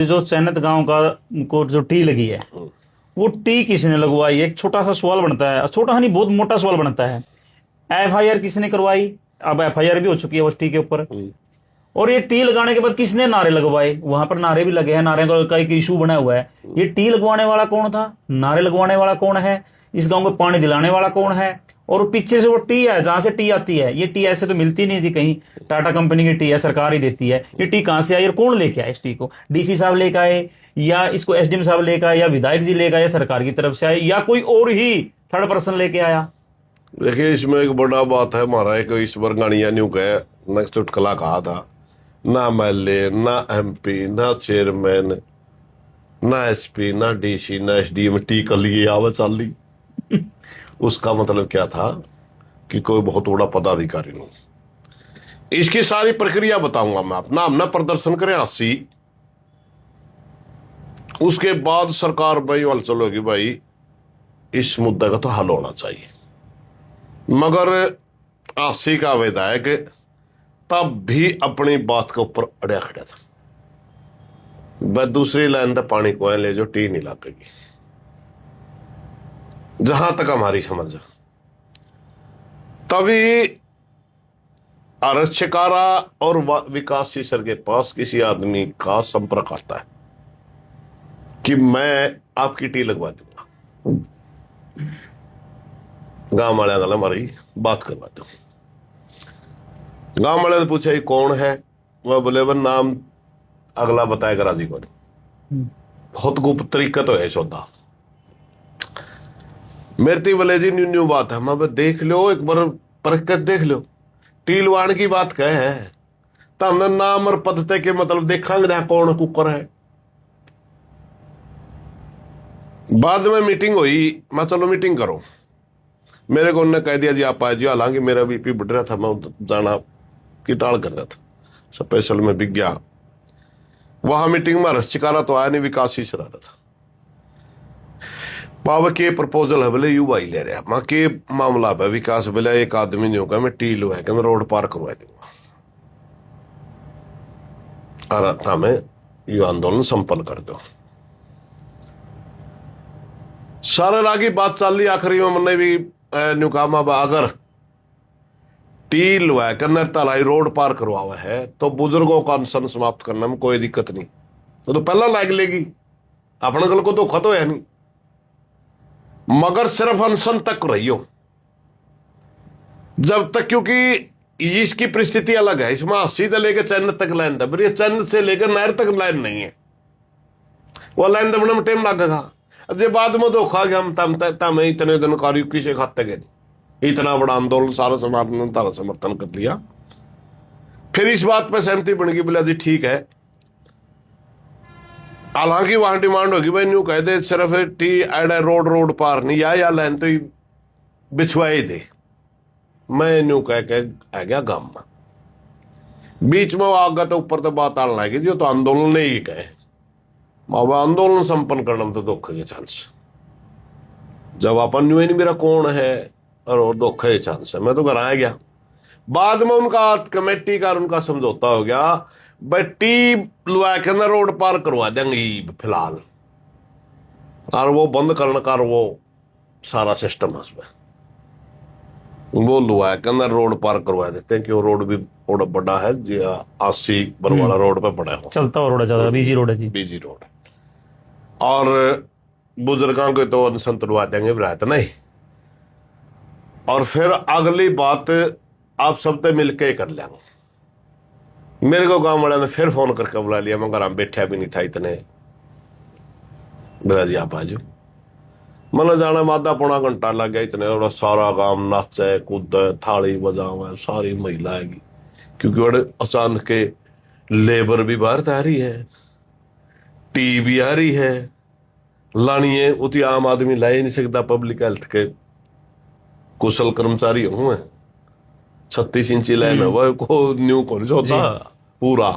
जो चैनत गांव का को जो टी लगी है, वो टी किसने लगवाई? एक छोटा सा सवाल बनता है, छोटा नहीं बहुत मोटा सवाल बनता है। एफआईआर किसने करवाई? अब एफआईआर भी हो चुकी है उस टी के ऊपर। और ये टी लगाने के बाद किसने नारे लगवाए? वहां पर नारे भी लगे हैं, नारे का एक इशू बना हुआ है। ये टी लगवाने वाला कौन था? नारे लगवाने वाला कौन है? इस गांव को पानी दिलाने वाला कौन है? और पीछे से वो टी है, जहां से टी आती है, ये टी ऐसे तो मिलती नहीं जी कहीं। टाटा कंपनी की टी है, सरकार ही देती है। ये टी कहां से आई और कौन लेके आया इस टी को? डीसी साहब लेके आए, या इसको एसडीएम साहब लेके आए, या विधायक जी लेके आए, सरकार की तरफ से आए, या कोई और ही थर्ड पर्सन लेके आया? देखिए, इसमें एक बड़ा बात है हमारा। एक ईश्वर गानिया न्यू कहे न चुटकला कहा था, ना एमएलए, ना एमपी, ना चेयरमैन, ना एसपी, ना डीसी, ना एसडीएम टी कर लिए आवे चाल ली। उसका मतलब क्या था कि कोई बहुत बड़ा पदाधिकारी नहीं। इसकी सारी प्रक्रिया बताऊंगा मैं। अपना हमने प्रदर्शन करे 80, उसके बाद सरकार भाई वाल चलो कि भाई इस मुद्दे का तो हल होना चाहिए। मगर 80 का विधायक तब भी अपनी बात के ऊपर अड़िया खड़ा था। बस दूसरी लाइन तो पानी को ले जो टी नहीं लगेगी, जहां तक हमारी समझ। तभी आरक्षकारा और विकास सर के पास किसी आदमी का संपर्क आता है कि मैं आपकी टी लगवा दूंगा। गांव वाले गल हमारी बात करवा दो। गांव वाले ने पूछा ये कौन है? वह बोले वह नाम अगला बताएगा राजी को। बहुत गुप्त तरीका तो है सौदा। मेरे ती बोले जी न्यू न्यू बात है। मैं देख लो एक बार परख कर देख लो, टी लवाण की बात कह है तो हमने नाम और पदते के मतलब देखांगे कौन कुकर है। बाद में मीटिंग हुई, मैं चलो मीटिंग करो। मेरे को उन्होंने कह दिया जी आप आए जी। हालांकि मेरा बीपी बढ़ रहा था, मैं जाना की टाल कर रहा था, स्पेशल में बिक गया। वहां मीटिंग में रश्चिकारा तो आया नहीं, विकास ही सरा रहा था। पाव के प्रपोजल है बोले यू भाई ले रहा मां के मामला है। विकास बोला एक आदमी नहीं होगा, मैं टी लो है कहना रोड पार करवा दूंगा और हमें यू आंदोलन संपन्न कर दो। सारे रागी बात चल रही। आखिरी में मैंने भी न्यूकामा अगर टी लुआ के अंदर तलाई रोड पार करवावा है तो बुजुर्गों का अनशन समाप्त करने में कोई दिक्कत नहीं। तो पहला लाग लेगी, अपने गल को धोखा तो है नहीं, मगर सिर्फ अनशन तक रहियो जब तक, क्योंकि इसकी परिस्थिति अलग है। इसमें 80 से लेकर चैन तक लाइन दब रही है, चैन से लेकर नहर तक लाइन नहीं है। वो लाइन दबने में टाइम लगेगा। जब बाद में धोखा गया हम इतने दिन कार्य से खाते गए, इतना बड़ा आंदोलन सारा समाज ने तारा समर्थन कर लिया। फिर इस बात पे सहमति बन गई, बोला जी ठीक है। हालांकि वहां डिमांड होगी भाई न्यू कह दे सिर्फ टी एड रोड पार नहीं या लाइन तो बिछवाई दे। मैं न्यू कह के आ गया गांव में। बीच में वो आ गया तो ऊपर तो बात आने लगी जो तो आंदोलन ने ही कहे आंदोलन संपन्न करने में तो धोखे के चांस। जब अपन न्यू ही नहीं मेरा कौन है और धोखे के चांस है। मैं तो घर आ गया। बाद में उनका कमेटी का उनका समझौता हो गया, भाई टी लुआ के अंदर रोड पार करवा देंगे फिलहाल, और वो बंद करने का वो सारा सिस्टम है उसमें। वो लुआ के अंदर रोड पार करवा देते हैं कि वो रोड भी थोड़ा बड़ा है जी, 80 बरवाड़ा रोड पे पड़ा है, चलता हुआ रोड है, ज्यादा बिजी रोड है जी, बिजी रोड। और बुजुर्गों को तो अनशन तुड़वा देंगे बरात नहीं। और फिर अगली बात आप सब तो मिलके कर लेंगे। मेरे को गांव वाले ने फिर फोन करके बुला लिया, मैं घर बैठा भी नहीं था इतने। बोला जी आप आ जाओ। मैंने जाना में आधा पौना घंटा लग गया। इतने बड़ा सारा गांव नाचे कूदे थाली बजावे सारी महिला आएगी, क्योंकि बड़े अचानक के लेबर भी बाहर आ रही है, टी भी आ रही है, लानी है उती आम आदमी ला ही नहीं सकता। पब्लिक हेल्थ के कुशल कर्मचारी हूं 36 इंची लाइन है को न्यू कौन होता पूरा।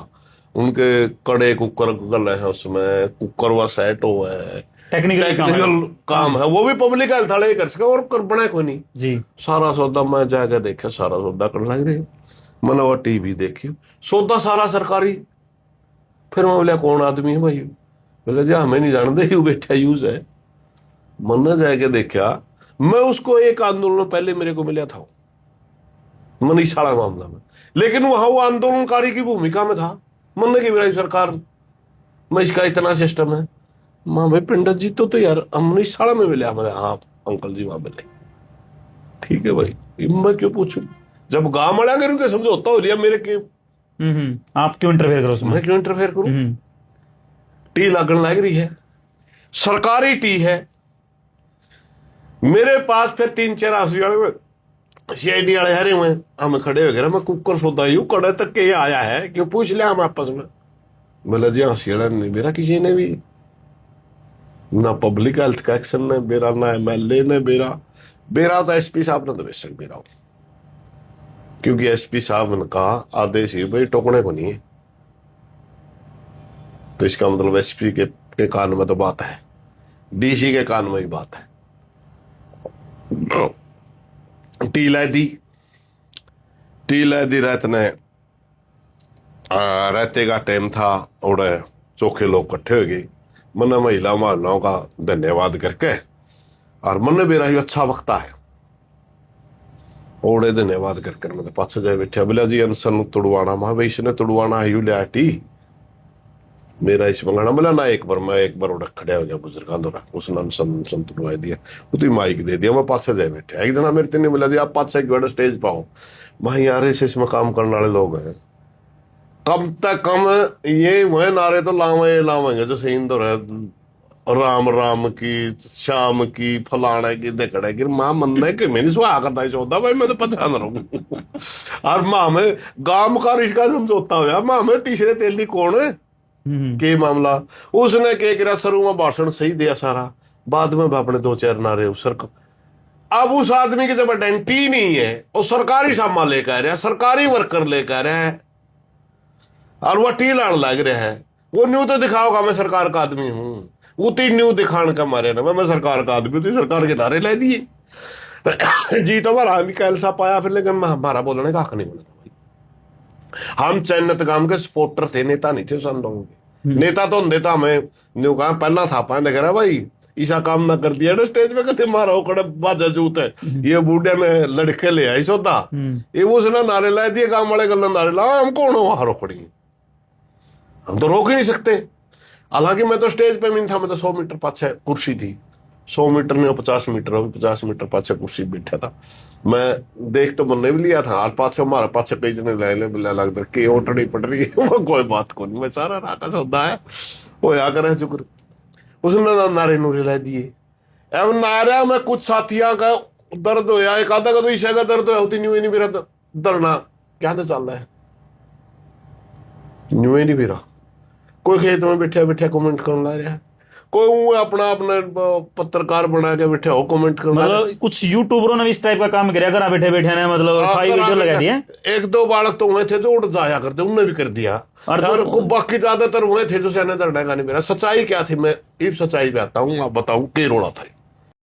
उनके कड़े कुकर गल है, उसमें कुकर व सेट हो है, टेक्निकल काम है, वो भी पब्लिक हेल्थ वाले कर सके और कर बने कोई नहीं जी। सारा सौदा मैं जाकर देखा, सारा सौदा कर लग रहे। मैंने वो टीवी देखी, सौदा सारा सरकारी फिर मैं बोला कौन आदमी है भाई? बोले जी हमें नहीं जानते, यू बैठा यूज है। मन जाके देखा, मैं उसको एक आंदोलन पहले मेरे को मिला था मनीषाड़ा मामला में, लेकिन वहां वो आंदोलनकारी की भूमिका में था। मन की मेरी सरकार में इसका इतना सिस्टम है। माँ भाई पंडित जी तो यार हम मनीषाड़ा में मिले। हमारे हाँ अंकल जी वहां मिले। ठीक है भाई, मैं क्यों पूछूं? जब गांव मड़ा करूँ क्या समझौता हो रहा मेरे के, आप क्यों इंटरफेयर करो उसमें? मैं क्यों इंटरफेयर करूं? टी लगन लग रही है, सरकारी टी है मेरे पास। फिर 3-4 सीआईडी वाले हरे हुए, हम खड़े हो गए। मैं कुकर सोदा यू कड़े तक के आया है, क्यों पूछ लिया हम आपस में। बोला जी हंसियाड़ा नहीं मेरा किसी ने भी, ना पब्लिक हेल्थ का एक्शन ने बेरा, ना एमएलए ने बेरा। बेरा तो एसपी साहब ने तो बेशक बेरा हो, क्योंकि एसपी साहब ने कहा आदेश ही भाई टोकने को नहीं है, तो इसका मतलब एसपी के कान में तो बात है, डीसी के कान में ही बात है। टी लै दी रात ने रहते का टाइम था, उड़े चोखे लोग इकट्ठे हो गए। मैंने महिला मोहल्लों का धन्यवाद करके, और मन मेरा ही अच्छा वक्ता है, ओड़े धन्यवाद करके मैं तो पाछे जाए बैठा। बोला जी अनसन तुड़वाना, मैं भाई इसने तुड़वाना है यू लिया टी मेरा इस मंगाना। बोला ना एक बार उड़ा खड़ा हो गया बुजुर्ग दौरा, उसने अनसन तुड़वा दिया, उतनी माइक दे दिया। मैं पाछे जाए बैठा। एक जना मेरे तीन बोला जी आप पाछे की स्टेज पाओ। मैं यार इसमें काम करने वाले लोग हैं, कम तक कम ये वह नारे तो लावेंगे जो सीन तो है, राम राम की, शाम की, फलाने की, देखड़े की। माँ मन कि मैंने सुहा करता चौथा भाई, मैं तो पहचान रहा हूँ। और माँ में गांव का रिश्का समझौता हुआ, माँ में तीसरे तेली कौन है के मामला। उसने के करा शुरू में भाषण सही दिया सारा, बाद में अपने 2-4 नारे उसर। अब उस आदमी की जब आइडेंटिटी नहीं है, वो सरकारी सामान लेकर है, सरकारी वर्कर लेकर है, और वह टी लाने लग रहा है। वो न्यू तो दिखाओगा मैं सरकार का आदमी हूं, वो तीन न्यू दिखाने का मारे ना मैं सरकार का आदमी हूं, सरकार के नारे ले दिए। जी तो हमारा भी कैल सा पाया फिर, लेकिन हमारा बोलने का हक नहीं बोला भाई। हम चैनत गांव के सपोर्टर थे, नेता नहीं थे उस आंदोलन के। नेता तो होंगे, हमें न्यू कहा पहला था पाए देख रहा भाई ईसा काम ना कर दिया ना स्टेज पे, कहते मारा कड़े बाजा जूत है, ये बूढ़े ने लड़के ले आई सोता, ये उसने नारे ला दिए, गांव वाले गल नारे ला, हम कौन हो वहां रोकड़ी, हम तो रोक ही नहीं सकते। हालांकि मैं तो स्टेज पे नहीं था, मैं तो 100 मीटर पाछे कुर्सी थी, 100 मीटर नहीं 50 मीटर, 50 मीटर पाछे कुर्सी बैठा था। मैं देख तो बनने भी लिया था, आज पाछे हमारे पाछे पेज ने ले बिल्ला लगता के ओटड़ी पड़ रही है। कोई बात को नहीं, मैं सारा राका सौदा है वो या कर शुक्र। उसने नारे नूरे ला दिए। अब नारा में कुछ साथियों का दर्द होया, एक आधा का तो ईशा का दर्द होती नहीं मेरा दरना क्या चल रहा है, न्यू ही नहीं मेरा। कोई खेत में बैठा बैठा कमेंट करने ला रहा है, कोई अपना अपने पत्रकार बना के बैठे हो कमेंट करना। मतलब कुछ यूट्यूबरों ने भी इस टाइप का काम किया, घर बैठे बैठे ने मतलब हाई वीडियो लगा दिए। 1-2 बालक तो हुए थे जो उठ जाया करते, उनने भी कर दिया, और बाकी ज्यादातर हुए थे जो सहने दर्ड़ा का नहीं मेरा। सच्चाई क्या थी, मैं इस सच्चाई पे आता हूँ, आप बताऊं के रोड़ा था।